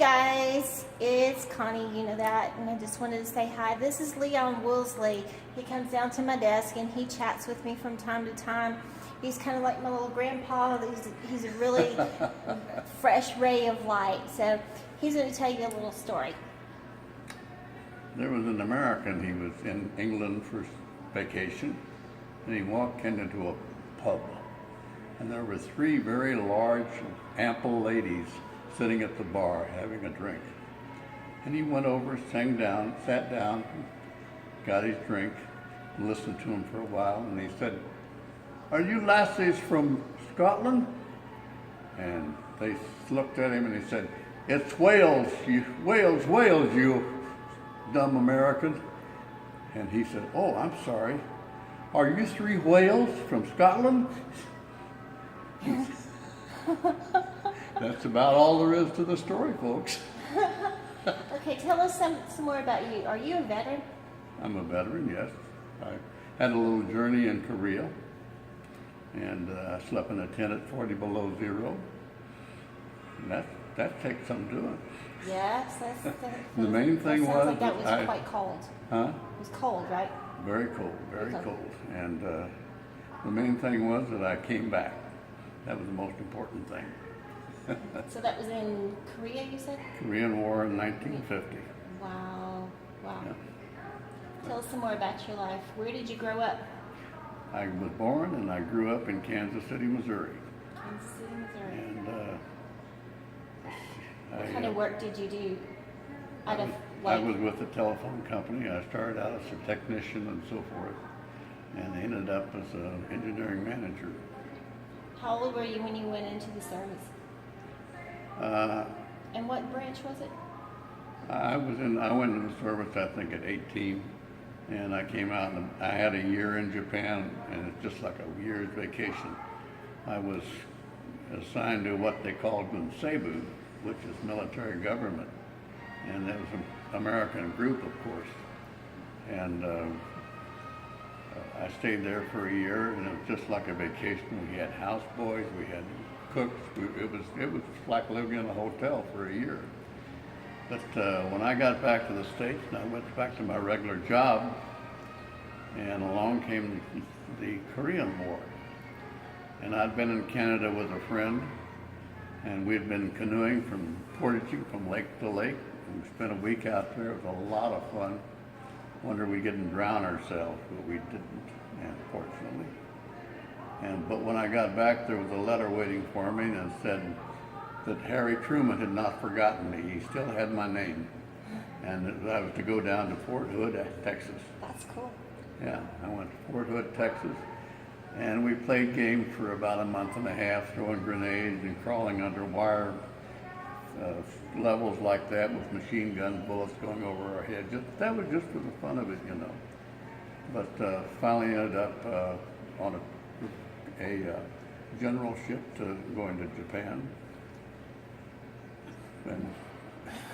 guys, it's Connie, you know that, and I just wanted to say hi. This is Leon Woolsey. He comes down to my desk and he chats with me from time to time. He's kind of like my little grandpa. He's a really fresh ray of light. So he's going to tell you a little story. There was an American, he was in England for vacation, and he walked into a pub. And there were three very large, ample ladies sitting at the bar having a drink. And he went over, sat down, got his drink, listened to him for a while, and he said, "Are you lassies from Scotland?" And they looked at him and he said, "It's Wales, Wales, you dumb American." And he said, "Oh, I'm sorry. Are you three whales from Scotland?" That's about all there is to the story, folks. Okay, tell us some more about you. Are you a veteran? I'm a veteran, yes. I had a little journey in Korea, and I slept in a tent at 40 below zero. And that takes some doing. Yes, The main thing sounds was like that was quite cold. Huh? It was cold, right? Very cold, very cold. And the main thing was that I came back. That was the most important thing. So that was in Korea, you said? Korean War in 1950. Wow. Yeah. Tell us some more about your life. Where did you grow up? I was born and I grew up in Kansas City, Missouri. Kansas City, Missouri. And What kind of work did you do? I was with the telephone company. I started out as a technician and so forth, and ended up as an engineering manager. How old were you when you went into the service? And what branch was it? I went into the service, I think, at 18, and I came out and I had a year in Japan, and it's just like a year's vacation. I was assigned to what they called Gunsebu, which is military government, and it was an American group, of course. And I stayed there for a year, and it was just like a vacation. We had houseboys, we had cooks. It was like living in a hotel for a year. But when I got back to the States, and I went back to my regular job, and along came the Korean War. And I'd been in Canada with a friend, and we'd been canoeing portaging from lake to lake, and we spent a week out there. It was a lot of fun. Wonder we didn't drown ourselves, but we didn't, unfortunately. But when I got back, there was a letter waiting for me, and it said that Harry Truman had not forgotten me. He still had my name, and I was to go down to Fort Hood, Texas. That's cool. Yeah, I went to Fort Hood, Texas, and we played games for about a month and a half, throwing grenades and crawling under wire levels like that with machine gun bullets going over our heads. That was just for the fun of it, you know. But finally ended up on a generalship going to Japan. And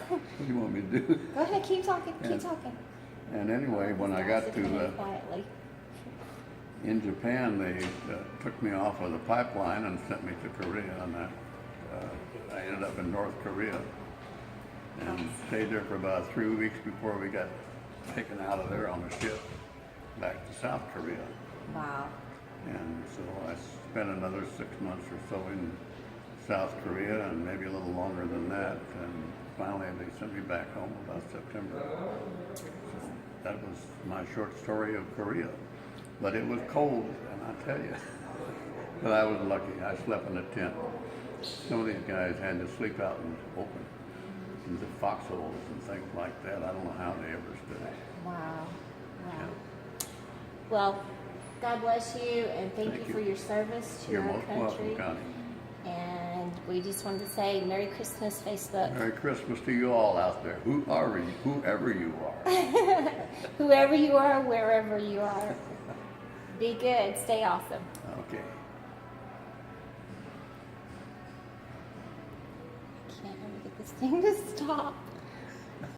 what do you want me to do? Go ahead, keep talking. Keep talking. And anyway, when I got to quietly. in Japan, they took me off of the pipeline and sent me to Korea, and I ended up in North Korea and stayed there for about 3 weeks before we got taken out of there on a ship back to South Korea. Wow. And so I spent another 6 months or so in South Korea, and maybe a little longer than that, and finally they sent me back home about September. So that was my short story of Korea. But it was cold, and I tell you, but I was lucky. I slept in a tent. Some of these guys had to sleep out in the open, in the foxholes and things like that. I don't know how they ever stood it. Wow. Yeah. Well, God bless you, and thank you for your service to You're our most country. welcome, Connie. And we just wanted to say Merry Christmas, Facebook. Merry Christmas to you all out there. Whoever you are. Whoever you are, wherever you are. Be good. Stay awesome. Okay. I can't ever get this thing to stop.